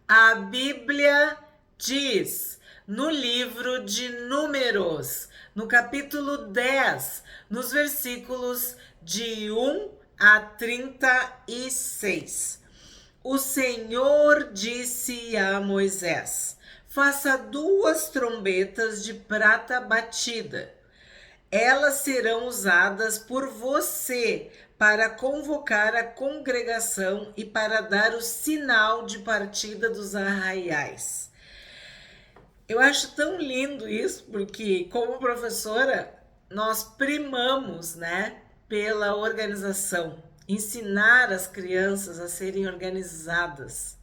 A Bíblia diz no livro de Números, no capítulo 10, nos versículos de 1 a 36. O Senhor disse a Moisés: faça 2 trombetas de prata batida. Elas serão usadas por você para convocar a congregação e para dar o sinal de partida dos arraiais. Eu acho tão lindo isso, porque como professora, nós primamos, né, pela organização, ensinar as crianças a serem organizadas,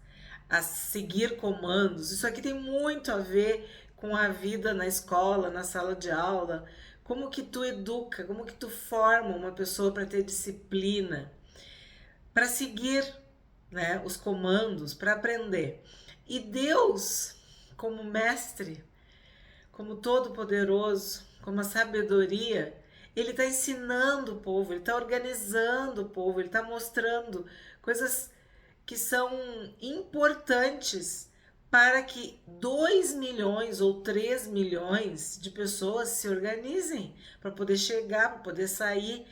a seguir comandos. Isso aqui tem muito a ver com a vida na escola, na sala de aula, como que tu educa, como que tu forma uma pessoa para ter disciplina, para seguir, né, os comandos, para aprender. E Deus, como mestre, como todo-poderoso, como a sabedoria, ele está ensinando o povo, ele está organizando o povo, ele está mostrando coisas que são importantes para que 2 milhões ou 3 milhões de pessoas se organizem para poder chegar, para poder sair,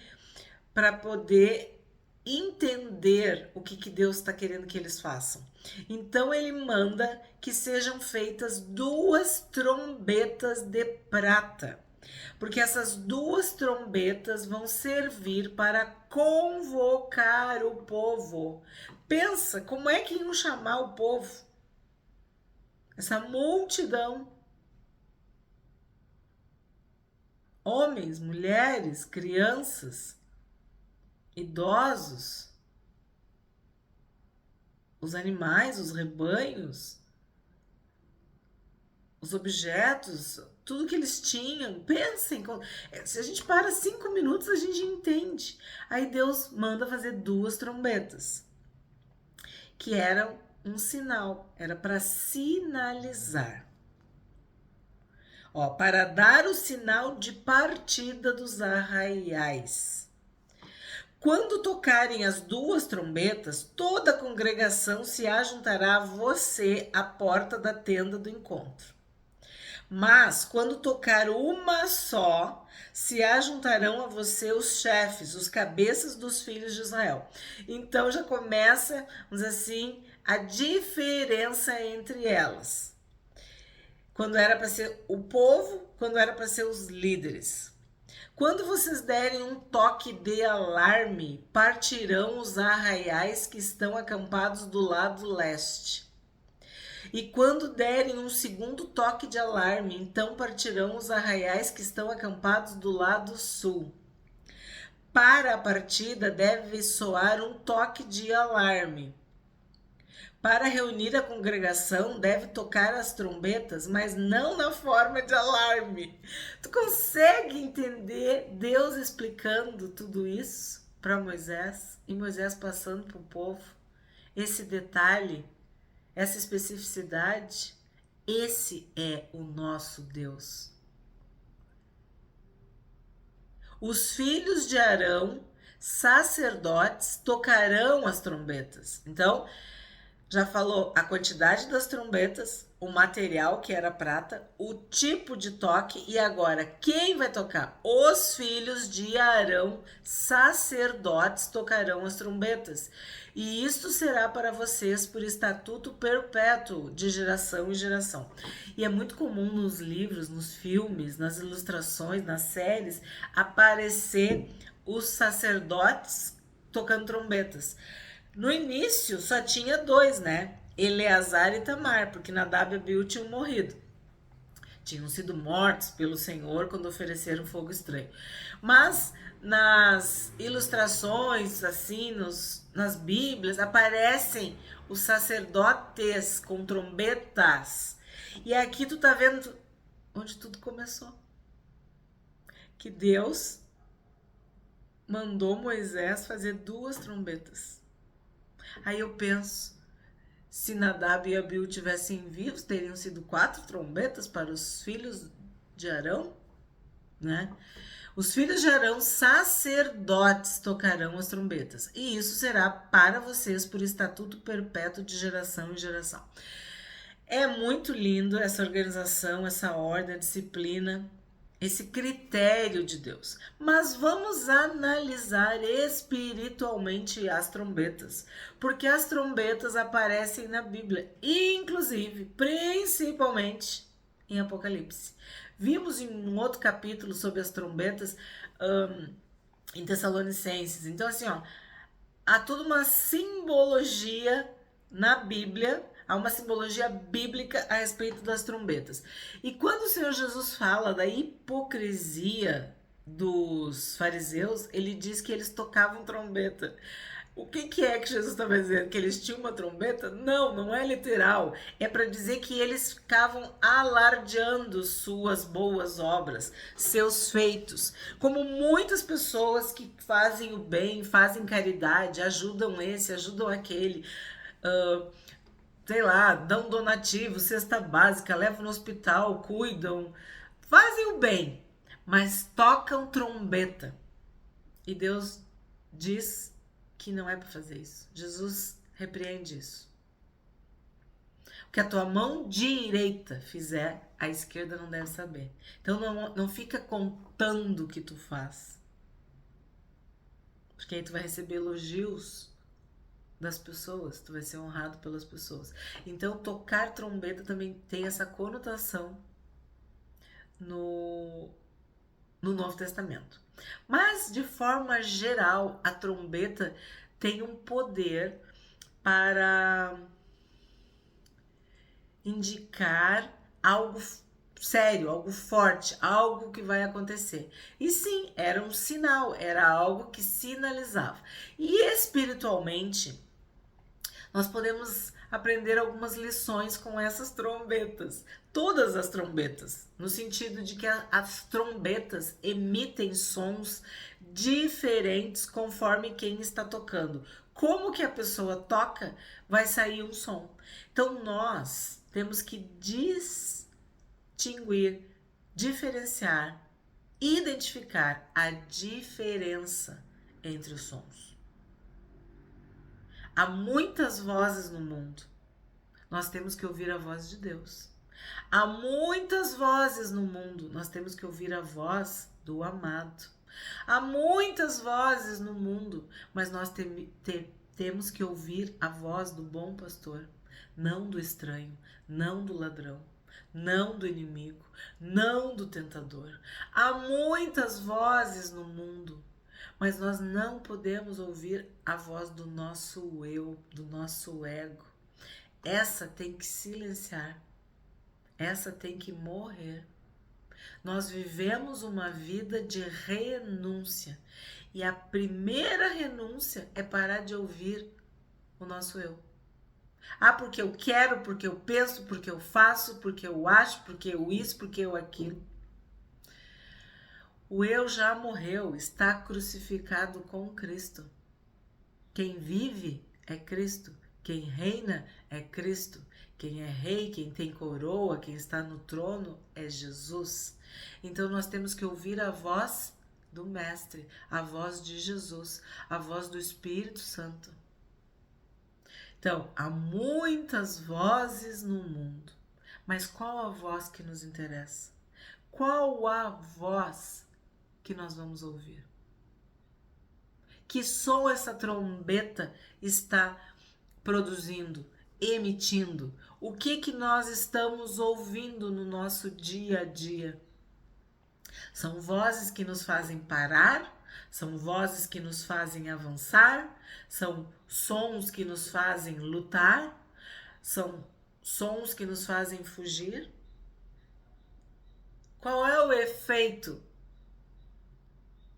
para poder entender o que Deus está querendo que eles façam. Então ele manda que sejam feitas 2 trombetas de prata, porque essas 2 trombetas vão servir para convocar o povo. Pensa como é que iam chamar o povo, essa multidão, homens, mulheres, crianças, idosos, os animais, os rebanhos, os objetos, tudo que eles tinham. Pensem, se a gente para 5 minutos, a gente entende. Aí Deus manda fazer 2 trombetas, que eram um sinal, era para sinalizar. Ó, para dar o sinal de partida dos arraiais. Quando tocarem as 2 trombetas, toda a congregação se ajuntará a você à porta da tenda do encontro. Mas, quando tocar uma só, se ajuntarão a você os chefes, os cabeças dos filhos de Israel. Então já começa, vamos dizer assim, a diferença entre elas. Quando era para ser o povo, quando era para ser os líderes. Quando vocês derem um toque de alarme, partirão os arraiais que estão acampados do lado leste. E quando derem um segundo toque de alarme, então partirão os arraiais que estão acampados do lado sul. Para a partida deve soar um toque de alarme. Para reunir a congregação, deve tocar as trombetas, mas não na forma de alarme. Tu consegue entender Deus explicando tudo isso para Moisés e Moisés passando para o povo? Esse detalhe, essa especificidade, esse é o nosso Deus. Os filhos de Arão, sacerdotes, tocarão as trombetas. Então, já falou a quantidade das trombetas, o material que era prata, o tipo de toque e agora quem vai tocar? Os filhos de Arão, sacerdotes, tocarão as trombetas. E isto será para vocês por estatuto perpétuo, de geração em geração. E é muito comum nos livros, nos filmes, nas ilustrações, nas séries, aparecer os sacerdotes tocando trombetas. No início só tinha 2, né? Eleazar e Tamar, porque Nadab e Abiú tinham morrido. Tinham sido mortos pelo Senhor quando ofereceram fogo estranho. Mas nas ilustrações, assim, nas Bíblias, aparecem os sacerdotes com trombetas. E aqui tu tá vendo onde tudo começou. Que Deus mandou Moisés fazer 2 trombetas. Aí eu penso, se Nadab e Abiú tivessem vivos, teriam sido 4 trombetas para os filhos de Arão, né? Os filhos de Arão, sacerdotes, tocarão as trombetas. E isso será para vocês por estatuto perpétuo de geração em geração. É muito lindo essa organização, essa ordem, a disciplina, esse critério de Deus. Mas vamos analisar espiritualmente as trombetas, porque as trombetas aparecem na Bíblia, inclusive, principalmente em Apocalipse. Vimos em um outro capítulo sobre as trombetas em Tessalonicenses. Então, assim, ó, há toda uma simbologia na Bíblia, há uma simbologia bíblica a respeito das trombetas. E quando o Senhor Jesus fala da hipocrisia dos fariseus, ele diz que eles tocavam trombeta. O que é que Jesus estava dizendo? Que eles tinham uma trombeta? Não, não é literal. É para dizer que eles ficavam alardeando suas boas obras, seus feitos. Como muitas pessoas que fazem o bem, fazem caridade, ajudam esse, ajudam aquele, sei lá, dão donativo, cesta básica, levam no hospital, cuidam, fazem o bem, mas tocam trombeta. E Deus diz que não é para fazer isso. Jesus repreende isso. O que a tua mão direita fizer, a esquerda não deve saber. Então não fica contando o que tu faz. Porque aí tu vai receber elogios das pessoas, tu vai ser honrado pelas pessoas. Então tocar trombeta também tem essa conotação no Novo Testamento. Mas, de forma geral, a trombeta tem um poder para indicar algo sério, algo forte, algo que vai acontecer. E sim, era um sinal, era algo que sinalizava. E espiritualmente, nós podemos aprender algumas lições com essas trombetas. Todas as trombetas, no sentido de que as trombetas emitem sons diferentes conforme quem está tocando. Como que a pessoa toca, vai sair um som. Então nós temos que distinguir, diferenciar, identificar a diferença entre os sons. Há muitas vozes no mundo. Nós temos que ouvir a voz de Deus. Há muitas vozes no mundo. Nós temos que ouvir a voz do amado. Há muitas vozes no mundo, mas nós temos que ouvir a voz do bom pastor, não do estranho, não do ladrão, não do inimigo, não do tentador. Há muitas vozes no mundo, mas nós não podemos ouvir a voz do nosso eu, do nosso ego. Essa tem que silenciar. Essa tem que morrer. Nós vivemos uma vida de renúncia. E a primeira renúncia é parar de ouvir o nosso eu. Ah, porque eu quero, porque eu penso, porque eu faço, porque eu acho, porque eu isso, porque eu aquilo. O eu já morreu, está crucificado com Cristo. Quem vive é Cristo, quem reina é Cristo, quem é rei, quem tem coroa, quem está no trono é Jesus. Então nós temos que ouvir a voz do Mestre, a voz de Jesus, a voz do Espírito Santo. Então, há muitas vozes no mundo, mas qual a voz que nos interessa? Qual a voz que nós vamos ouvir? Que som essa trombeta está produzindo, emitindo? O que nós estamos ouvindo no nosso dia a dia? São vozes que nos fazem parar, são vozes que nos fazem avançar, são sons que nos fazem lutar, são sons que nos fazem fugir. Qual é o efeito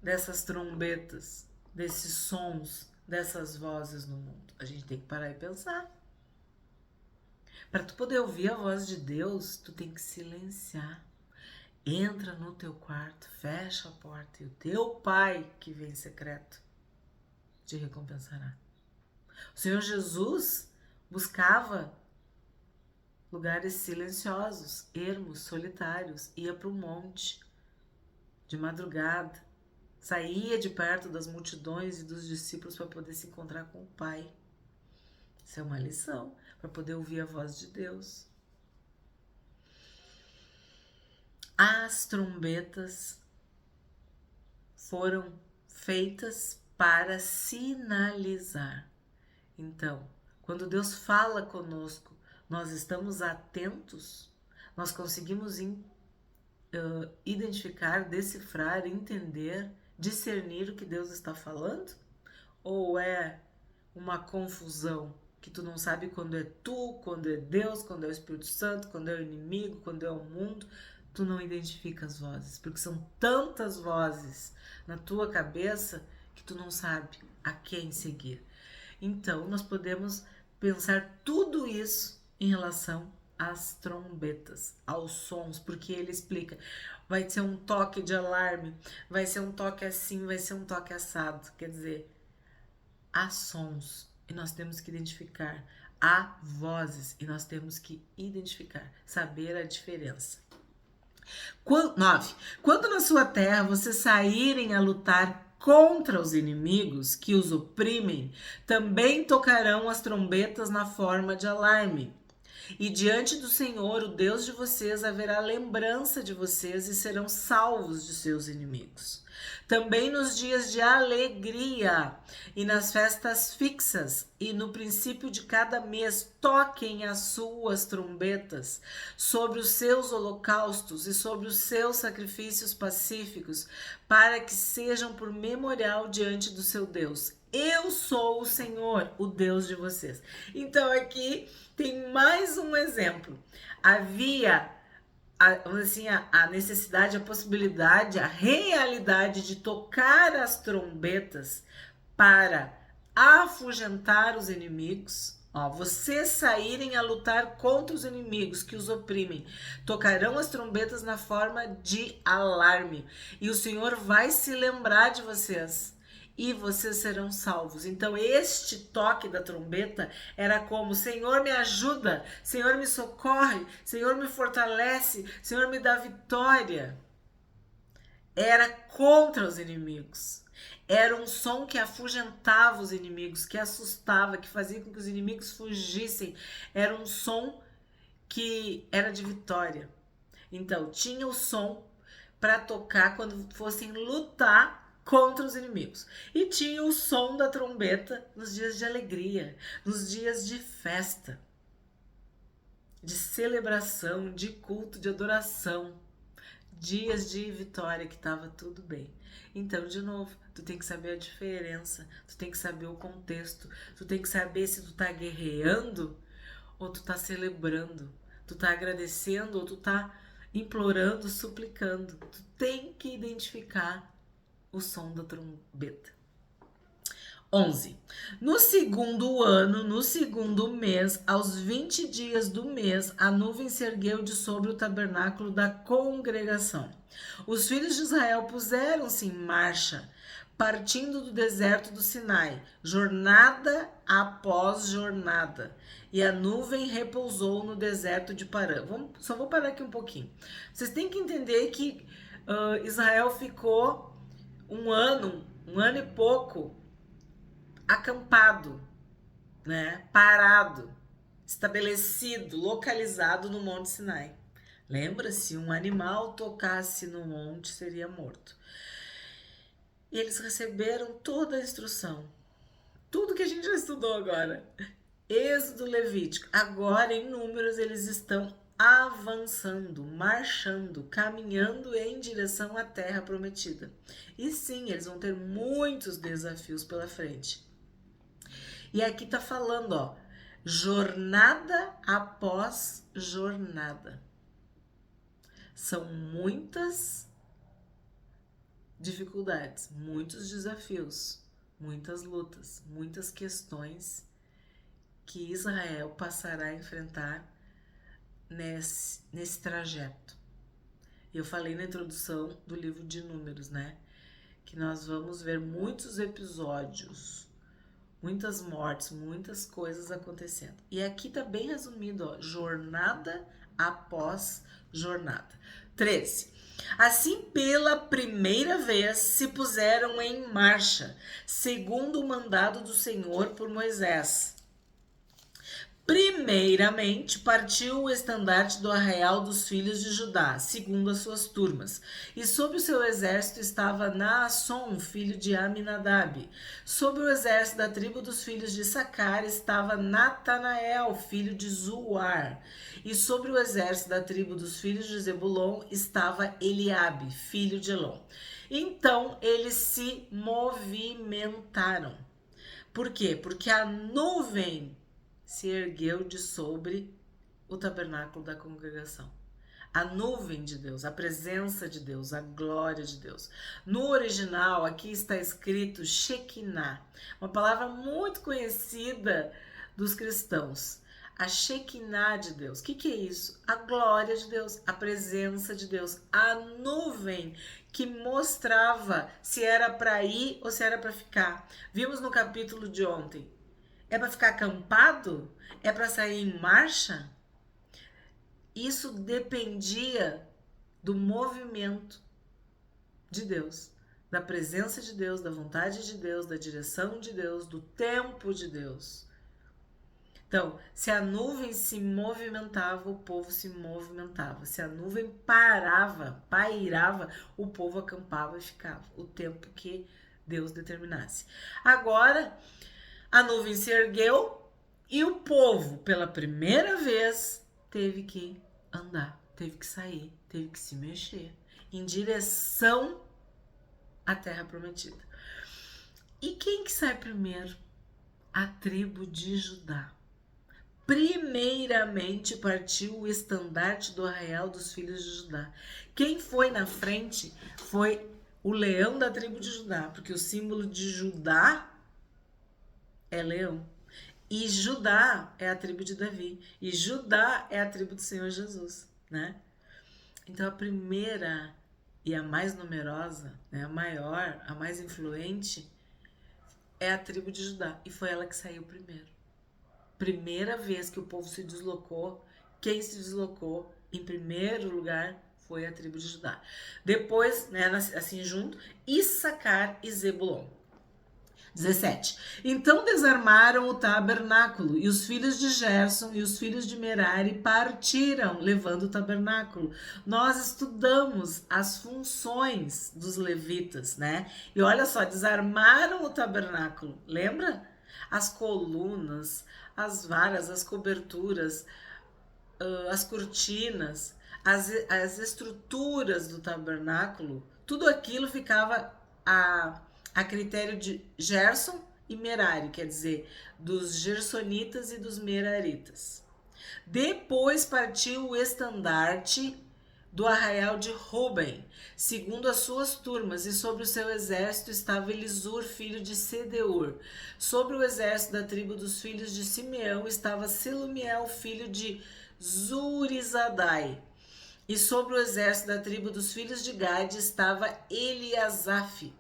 dessas trombetas, desses sons, dessas vozes no mundo? A gente tem que parar e pensar. Para tu poder ouvir a voz de Deus, tu tem que silenciar. Entra no teu quarto, fecha a porta e o teu Pai que vem em secreto te recompensará. O Senhor Jesus buscava lugares silenciosos, ermos, solitários, ia para o monte de madrugada, saía de perto das multidões e dos discípulos para poder se encontrar com o Pai. Isso é uma lição, para poder ouvir a voz de Deus. As trombetas foram feitas para sinalizar. Então, quando Deus fala conosco, nós estamos atentos, nós conseguimos identificar, decifrar, entender, discernir o que Deus está falando? Ou é uma confusão que tu não sabe quando é tu, quando é Deus, quando é o Espírito Santo, quando é o inimigo, quando é o mundo? Tu não identifica as vozes, porque são tantas vozes na tua cabeça que tu não sabe a quem seguir. Então, nós podemos pensar tudo isso em relação às trombetas, aos sons, porque ele explica, vai ser um toque de alarme, vai ser um toque assim, vai ser um toque assado, quer dizer, há sons e nós temos que identificar, há vozes e nós temos que identificar, saber a diferença. 9. Quando na sua terra vocês saírem a lutar contra os inimigos que os oprimem, também tocarão as trombetas na forma de alarme. E diante do Senhor, o Deus de vocês, haverá lembrança de vocês e serão salvos de seus inimigos. Também nos dias de alegria e nas festas fixas e no princípio de cada mês, toquem as suas trombetas sobre os seus holocaustos e sobre os seus sacrifícios pacíficos, para que sejam por memorial diante do seu Deus. Eu sou o Senhor, o Deus de vocês. Então aqui tem mais um exemplo. Havia a necessidade, a possibilidade, a realidade de tocar as trombetas para afugentar os inimigos. Vocês saírem a lutar contra os inimigos que os oprimem, tocarão as trombetas na forma de alarme, e o Senhor vai se lembrar de vocês, e vocês serão salvos. Então este toque da trombeta era como: Senhor, me ajuda, Senhor, me socorre, Senhor, me fortalece, Senhor, me dá vitória. Era contra os inimigos. Era um som que afugentava os inimigos, que assustava, que fazia com que os inimigos fugissem. Era um som que era de vitória. Então tinha o som para tocar quando fossem lutar contra os inimigos. E tinha o som da trombeta nos dias de alegria, nos dias de festa, de celebração, de culto, de adoração, dias de vitória, que estava tudo bem. Então, de novo, tu tem que saber a diferença, tu tem que saber o contexto, tu tem que saber se tu tá guerreando ou tu tá celebrando, tu tá agradecendo ou tu tá implorando, suplicando. Tu tem que identificar o som da trombeta. 11. No segundo ano, no segundo mês, aos 20 dias do mês, a nuvem se ergueu de sobre o tabernáculo da congregação. Os filhos de Israel puseram-se em marcha, partindo do deserto do Sinai, jornada após jornada. E a nuvem repousou no deserto de Parã. Só vou parar aqui um pouquinho. Vocês têm que entender que Israel ficou um ano e pouco acampado, né? Parado, estabelecido, localizado no Monte Sinai. Lembra? Se um animal tocasse no monte, seria morto. E eles receberam toda a instrução. Tudo que a gente já estudou agora. Êxodo, Levítico. Agora, em Números, eles estão avançando, marchando, caminhando em direção à terra prometida. E sim, eles vão ter muitos desafios pela frente. E aqui tá falando, jornada após jornada. São muitas dificuldades, muitos desafios, muitas lutas, muitas questões que Israel passará a enfrentar nesse trajeto. Eu falei na introdução do livro de Números, né? Que nós vamos ver muitos episódios, muitas mortes, muitas coisas acontecendo. E aqui tá bem resumido, jornada após jornada. 13. Assim, pela primeira vez, se puseram em marcha, segundo o mandado do Senhor por Moisés. Primeiramente, partiu o estandarte do arraial dos filhos de Judá, segundo as suas turmas. E sob o seu exército estava Naasson, filho de Aminadab. Sob o exército da tribo dos filhos de Sacar estava Natanael, filho de Zuar. E sobre o exército da tribo dos filhos de Zebulon estava Eliabe, filho de Elon. Então eles se movimentaram. Por quê? Porque a nuvem se ergueu de sobre o tabernáculo da congregação. A nuvem de Deus, a presença de Deus, a glória de Deus. No original, aqui está escrito Shekinah, uma palavra muito conhecida dos cristãos. A Shekinah de Deus. O que é isso? A glória de Deus, a presença de Deus, a nuvem que mostrava se era para ir ou se era para ficar. Vimos no capítulo de ontem. É para ficar acampado? É para sair em marcha? Isso dependia do movimento de Deus, da presença de Deus, da vontade de Deus, da direção de Deus, do tempo de Deus. Então, se a nuvem se movimentava, o povo se movimentava. Se a nuvem pairava, o povo acampava e ficava o tempo que Deus determinasse. Agora, a nuvem se ergueu e o povo, pela primeira vez, teve que andar, teve que sair, teve que se mexer em direção à terra prometida. E quem que sai primeiro? A tribo de Judá. Primeiramente partiu o estandarte do arraial dos filhos de Judá. Quem foi na frente foi o leão da tribo de Judá, porque o símbolo de Judá é leão. E Judá é a tribo de Davi. E Judá é a tribo do Senhor Jesus, né? Então a primeira e a mais numerosa, né, a maior, a mais influente, é a tribo de Judá. E foi ela que saiu primeiro. Primeira vez que o povo se deslocou, quem se deslocou em primeiro lugar foi a tribo de Judá. Depois, né, assim junto, Issacar e Zebulon. 17. Então desarmaram o tabernáculo, e os filhos de Gerson e os filhos de Merari partiram, levando o tabernáculo. Nós estudamos as funções dos levitas, né? E olha só, desarmaram o tabernáculo, lembra? As colunas, as varas, as coberturas, as cortinas, as estruturas do tabernáculo, tudo aquilo ficava a critério de Gerson e Merari, quer dizer, dos gersonitas e dos meraritas. Depois partiu o estandarte do arraial de Ruben, segundo as suas turmas, e sobre o seu exército estava Elisur, filho de Sedeur. Sobre o exército da tribo dos filhos de Simeão estava Selumiel, filho de Zurizadai. E sobre o exército da tribo dos filhos de Gade estava Eliasaf,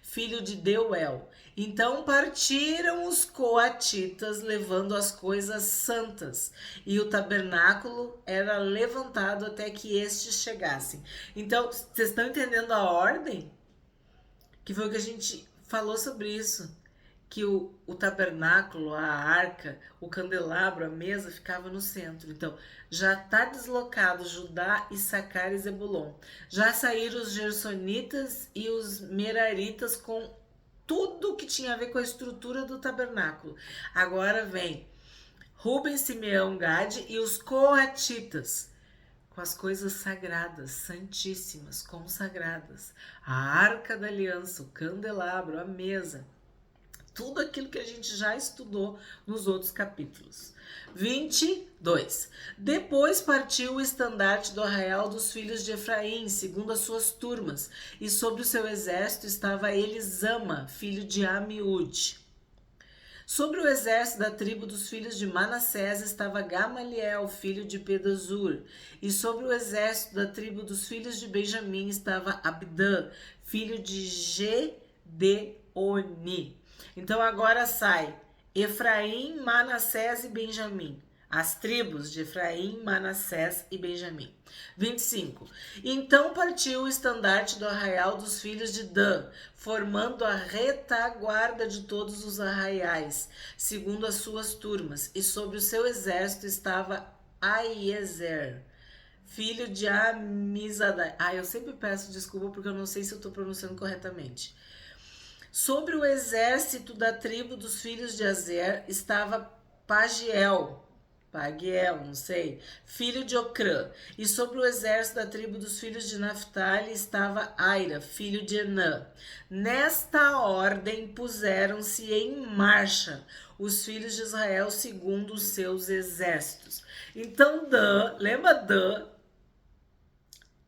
filho de Deuel. Então partiram os coatitas, levando as coisas santas, e o tabernáculo era levantado até que estes chegassem. Então, vocês estão entendendo a ordem? Que foi o que a gente falou sobre isso. Que o tabernáculo, a arca, o candelabro, a mesa ficava no centro. Então, já está deslocado Judá, Issacar e Zebulon. Já saíram os gersonitas e os meraritas com tudo que tinha a ver com a estrutura do tabernáculo. Agora vem Ruben, Simeão, Gade e os coatitas, com as coisas sagradas, santíssimas, consagradas. A arca da aliança, o candelabro, a mesa. Tudo aquilo que a gente já estudou nos outros capítulos. 22. Depois partiu o estandarte do arraial dos filhos de Efraim, segundo as suas turmas, e sobre o seu exército estava Elisama, filho de Amiúde. Sobre o exército da tribo dos filhos de Manassés estava Gamaliel, filho de Pedazur, e sobre o exército da tribo dos filhos de Benjamim estava Abdã, filho de Gedeoni. Então agora sai Efraim, Manassés e Benjamim. as tribos de Efraim, Manassés e Benjamim. 25. Então partiu o estandarte do arraial dos filhos de Dan, formando a retaguarda de todos os arraiais, segundo as suas turmas, e sobre o seu exército estava Aiezer, filho de Amizadai. Eu sempre peço desculpa porque eu não sei se eu estou pronunciando corretamente. Sobre o exército da tribo dos filhos de Azer estava Pagiel, não sei, filho de Ocrã. E sobre o exército da tribo dos filhos de Naphtali estava Aira, filho de Enã. Nesta ordem puseram-se em marcha os filhos de Israel segundo os seus exércitos. Então Dan, lembra Dan,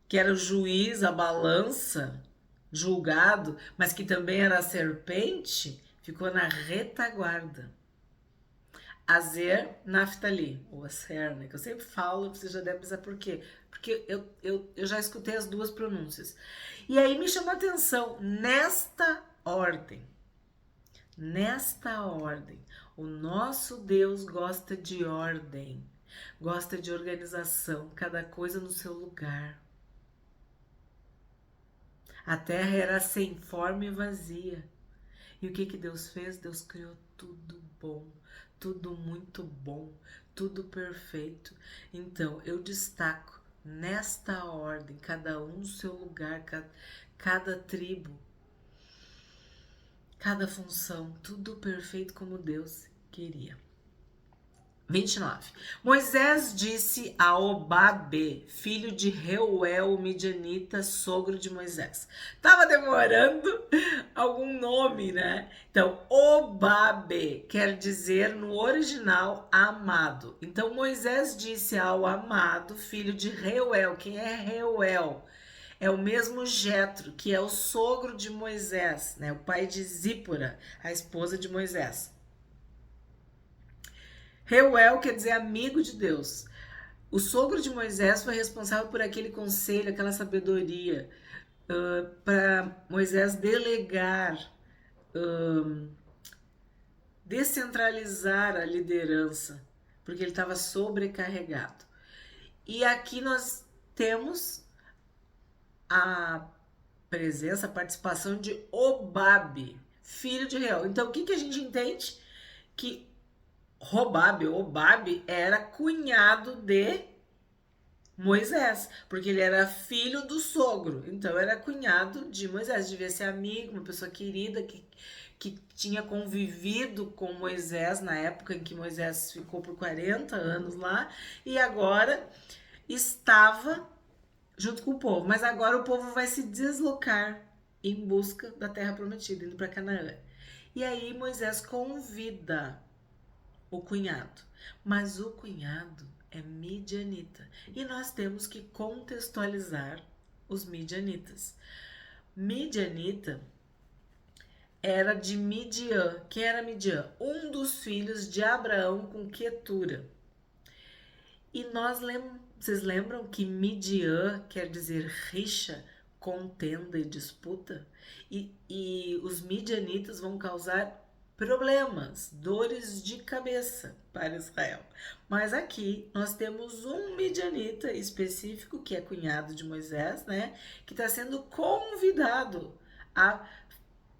que era o juiz, a balança, julgado, mas que também era a serpente, ficou na retaguarda. Azer, Naphtali, ou Aser, né? Que eu sempre falo, você já deve pensar por quê. Porque eu já escutei as duas pronúncias. E aí me chama a atenção, nesta ordem, o nosso Deus gosta de ordem, gosta de organização, cada coisa no seu lugar. A terra era sem forma e vazia. E o que Deus fez? Deus criou tudo bom, tudo muito bom, tudo perfeito. Então, eu destaco nesta ordem, cada um no seu lugar, cada tribo, cada função, tudo perfeito como Deus queria. 29. Moisés disse a Obabe, filho de Reuel, o midianita, sogro de Moisés. Tava demorando algum nome, né? Então, Obabe quer dizer no original amado. Então, Moisés disse ao amado, filho de Reuel. Quem é Reuel? É o mesmo Jetro, que é o sogro de Moisés, né? O pai de Zípora, a esposa de Moisés. Reuel quer dizer amigo de Deus. O sogro de Moisés foi responsável por aquele conselho, aquela sabedoria, para Moisés delegar, descentralizar a liderança, porque ele estava sobrecarregado. E aqui nós temos a presença, a participação de Obabe, filho de Reuel. Então, o que a gente entende? Que Obabe era cunhado de Moisés, porque ele era filho do sogro, então era cunhado de Moisés, devia ser amigo, uma pessoa querida que tinha convivido com Moisés na época em que Moisés ficou por 40 anos lá, e agora estava junto com o povo, mas agora o povo vai se deslocar em busca da terra prometida, indo para Canaã. E aí Moisés convida o cunhado, mas o cunhado é midianita e nós temos que contextualizar os midianitas. Midianita era de Midian. Quem era Midian? Um dos filhos de Abraão com Quetura. E vocês lembram que Midian quer dizer rixa, contenda e disputa? E os midianitas vão causar problemas, dores de cabeça para Israel. Mas aqui nós temos um midianita específico, que é cunhado de Moisés, né? Que está sendo convidado a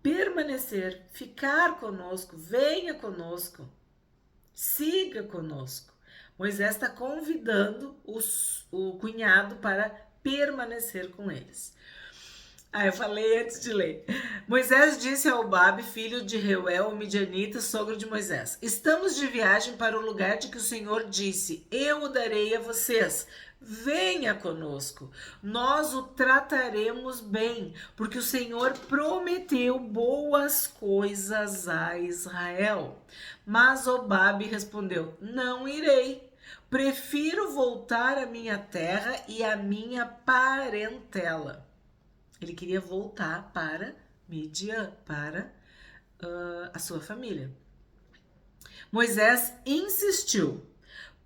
permanecer, ficar conosco, venha conosco, siga conosco. Moisés está convidando o cunhado para permanecer com eles. Eu falei antes de ler. Moisés disse a Obabe, filho de Reuel, o midianita, sogro de Moisés: estamos de viagem para o lugar de que o Senhor disse: eu o darei a vocês. Venha conosco, nós o trataremos bem, porque o Senhor prometeu boas coisas a Israel. Mas Obabe respondeu: não irei. Prefiro voltar à minha terra e à minha parentela. Ele queria voltar para Midian, para a sua família. Moisés insistiu: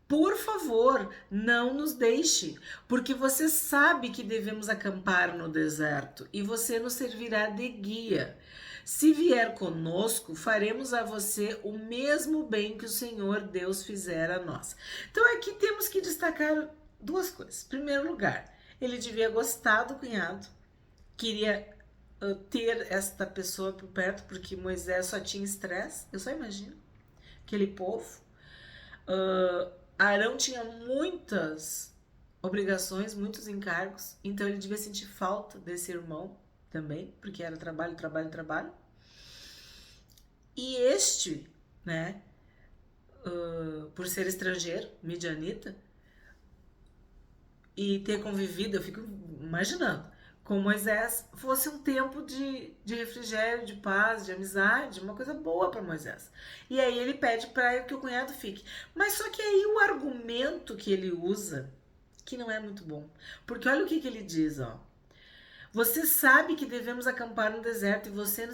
por favor, não nos deixe, porque você sabe que devemos acampar no deserto e você nos servirá de guia. Se vier conosco, faremos a você o mesmo bem que o Senhor Deus fizera a nós. Então aqui temos que destacar duas coisas. Em primeiro lugar, ele devia gostar do cunhado, queria ter esta pessoa por perto, porque Moisés só tinha estresse, eu só imagino, aquele povo. Arão tinha muitas obrigações, muitos encargos, então ele devia sentir falta desse irmão também, porque era trabalho, trabalho, trabalho. E este, né, por ser estrangeiro, midianita, e ter convivido, eu fico imaginando, com Moisés, fosse um tempo de refrigério, de paz, de amizade, uma coisa boa para Moisés. E aí ele pede para que o cunhado fique. Mas só que aí o argumento que ele usa, que não é muito bom. Porque olha o que ele diz, ó. Você sabe que devemos acampar no deserto e você não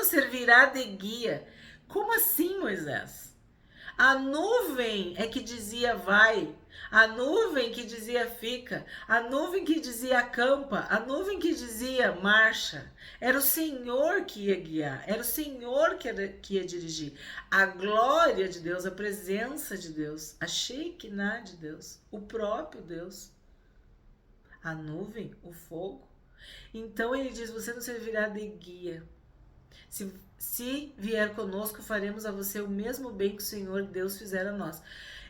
servirá de guia. Como assim, Moisés? A nuvem é que dizia vai, a nuvem que dizia fica, a nuvem que dizia acampa, a nuvem que dizia marcha. Era o Senhor que ia guiar, era o Senhor que ia dirigir. A glória de Deus, a presença de Deus, a Shekinah de Deus, o próprio Deus. A nuvem, o fogo. Então ele diz, você não servirá de guia. Se vier conosco, faremos a você o mesmo bem que o Senhor Deus fizera a nós.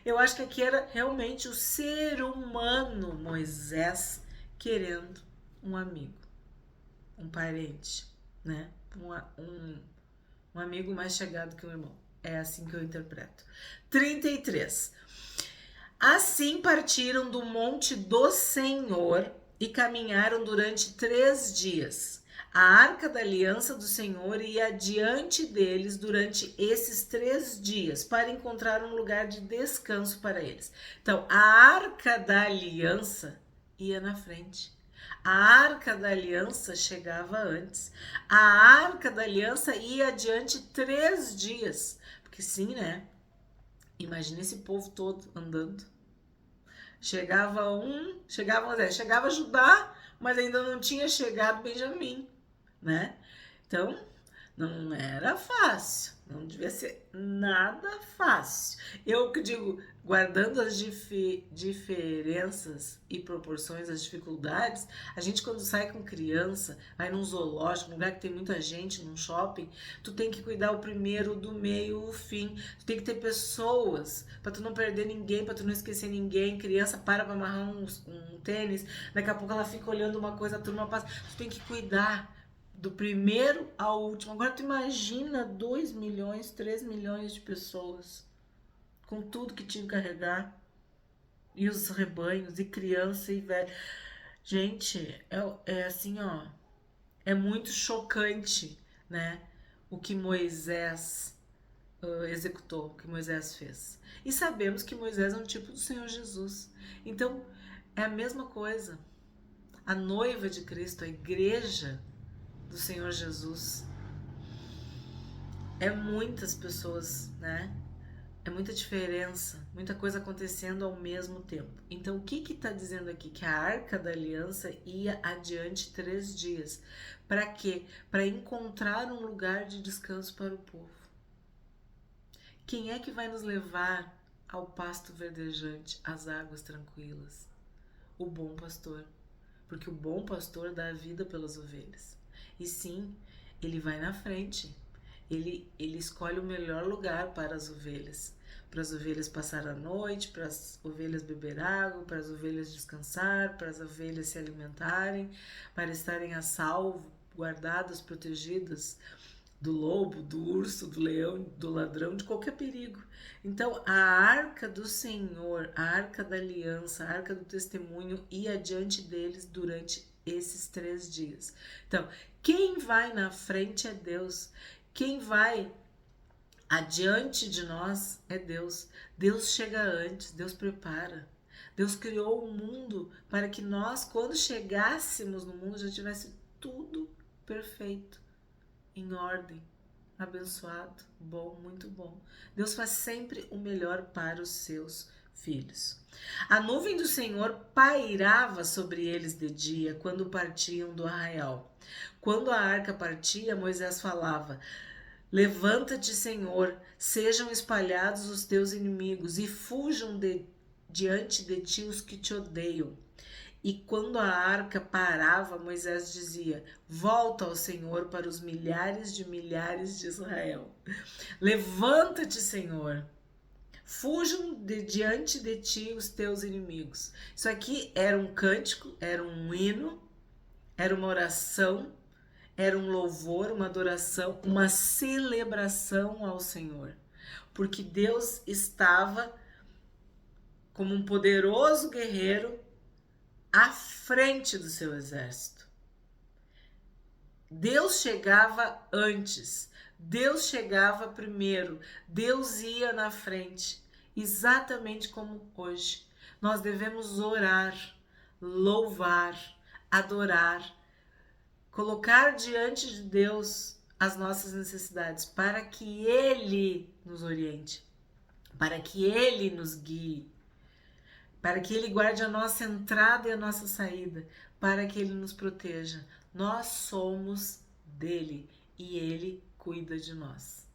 Eu acho que aqui era realmente o ser humano, Moisés, querendo um amigo, um parente, né? Um amigo mais chegado que um irmão. É assim que eu interpreto. 33. Assim partiram do monte do Senhor e caminharam durante 3 dias. A arca da aliança do Senhor ia adiante deles durante esses 3 dias para encontrar um lugar de descanso para eles. Então, a arca da aliança ia na frente. A arca da aliança chegava antes. A arca da aliança ia adiante 3 dias. Porque sim, né? Imagina esse povo todo andando. Chegava Judá, mas ainda não tinha chegado Benjamim, né? Então, não era fácil, não devia ser nada fácil. Eu que digo, guardando as diferenças e proporções, as dificuldades, a gente quando sai com criança, vai num zoológico, num lugar que tem muita gente, num shopping, tu tem que cuidar o primeiro, do meio, o fim. Tu tem que ter pessoas pra tu não perder ninguém, pra tu não esquecer ninguém. Criança para pra amarrar um tênis, daqui a pouco ela fica olhando uma coisa, a turma passa. Tu tem que cuidar do primeiro ao último. Agora tu imagina 2 milhões, 3 milhões de pessoas com tudo que tinha que carregar, e os rebanhos, e criança e velho. Gente, é assim, ó, é muito chocante, né, o que Moisés executou, o que Moisés fez. E sabemos que Moisés é um tipo do Senhor Jesus. Então, é a mesma coisa. A noiva de Cristo, a igreja do Senhor Jesus, é muitas pessoas, né? É muita diferença, muita coisa acontecendo ao mesmo tempo. Então, o que está dizendo aqui? Que a arca da aliança ia adiante 3 dias. Para quê? Para encontrar um lugar de descanso para o povo. Quem é que vai nos levar ao pasto verdejante, às águas tranquilas? O bom pastor. Porque o bom pastor dá a vida pelas ovelhas. E sim, ele vai na frente. Ele escolhe o melhor lugar para as ovelhas passar a noite, para as ovelhas beber água, para as ovelhas descansar, para as ovelhas se alimentarem, para estarem a salvo, guardadas, protegidas do lobo, do urso, do leão, do ladrão, de qualquer perigo. Então, a arca do Senhor, a arca da aliança, a arca do testemunho ia adiante deles durante esses 3 dias. Então, quem vai na frente é Deus. Quem vai adiante de nós é Deus. Deus chega antes, Deus prepara. Deus criou o mundo para que nós, quando chegássemos no mundo, já tivesse tudo perfeito, em ordem, abençoado, bom, muito bom. Deus faz sempre o melhor para os seus filhos. A nuvem do Senhor pairava sobre eles de dia, quando partiam do arraial. Quando a arca partia, Moisés falava: Levanta-te, Senhor, sejam espalhados os teus inimigos e fujam diante de ti os que te odeiam. E quando a arca parava, Moisés dizia: Volta ao Senhor para os milhares de Israel. Levanta-te, Senhor. Fujam diante de ti os teus inimigos. Isso aqui era um cântico, era um hino, era uma oração, era um louvor, uma adoração, uma celebração ao Senhor. Porque Deus estava como um poderoso guerreiro à frente do seu exército. Deus chegava antes, Deus chegava primeiro, Deus ia na frente, exatamente como hoje. Nós devemos orar, louvar, adorar, colocar diante de Deus as nossas necessidades, para que Ele nos oriente, para que Ele nos guie, para que Ele guarde a nossa entrada e a nossa saída, para que Ele nos proteja. Nós somos dele e Ele cuida de nós.